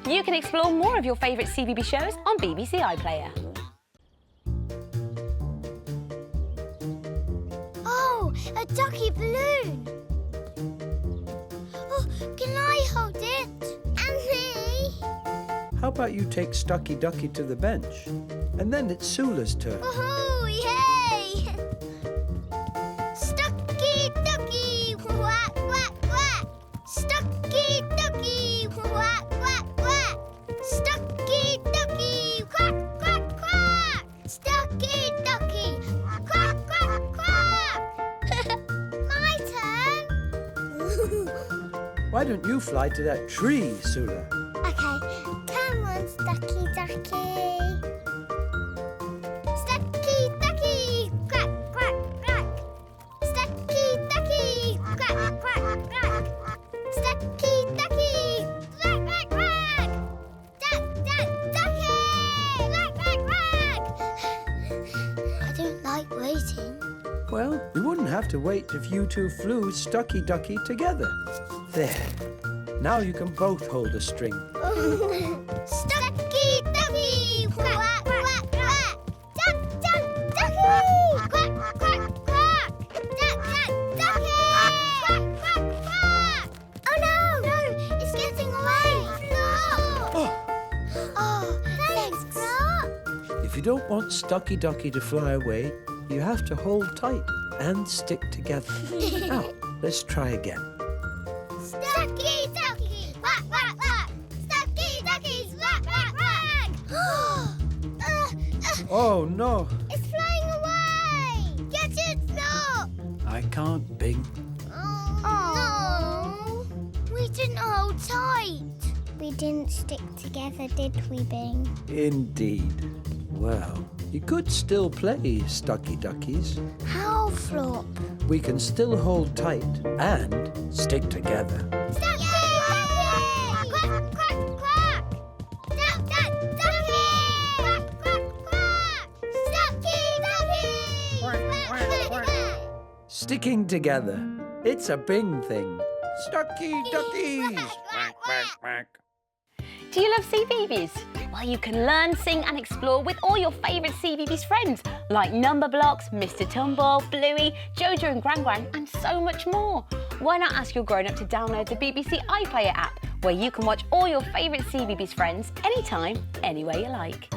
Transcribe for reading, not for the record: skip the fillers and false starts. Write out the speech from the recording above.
You can explore more of your favourite CBeebies shows on BBC iPlayer. Oh, a ducky balloon. Oh, can I hold it? And me? How about you take Stuckie Duckie to the bench? And then it's Sula's turn. Woohoo! Yay! Stuckie Duckie! Quack, quack, quack! Stuckie Duckie! Quack, quack, quack! Stuckie Duckie! Quack, quack, quack! Stuckie Duckie! Quack, quack, quack! My turn! Why don't you fly to that tree, Sula? Okay, come on, Stuckie Duckie. Stuckie Duckie! Quack, quack, quack! Stuckie Duckie! Quack, quack, quack! Stuckie Duckie! Quack, quack, quack! Duck, duck, ducky! Quack, quack, quack! I don't like waiting. Well, we wouldn't have to wait if you two flew Stuckie Duckie together. There. Now you can both hold a string. Stuckie Duckie! Quack, quack, quack! Duck, duck, ducky! Quack, quack, quack! Duck, duck, ducky! Quack, quack, quack! Oh no! No, it's getting away! Flop! Oh, thanks, Flop! If you don't want Stuckie Duckie to fly away, you have to hold tight and stick together. Now, let's try again. Stuckie Duckie! Quack, quack, quack! Stuckie Duckies! Quack, quack, quack! Oh, no. It's flying away! Get it, Flop! I can't, Bing. Oh, no. We didn't hold tight. We didn't stick together, did we, Bing? Indeed. Well, you could still play Stuckie Duckies. How, Flop? We can still hold tight and stick together. Stuckie Duckie! Quack, quack, quack! Duck, duck, ducky! Quack, quack, quack! Stuckie Duckie! Quack, quack, quack! Sticking together. It's a Bing thing. Stuckie Duckies! Quack, quack, quack! Do you love CBeebies? Well, you can learn, sing and explore with all your favourite CBeebies friends like Number Blocks, Mr Tumble, Bluey, Jojo and Gran Gran and so much more. Why not ask your grown-up to download the BBC iPlayer app where you can watch all your favourite CBeebies friends anytime, anywhere you like.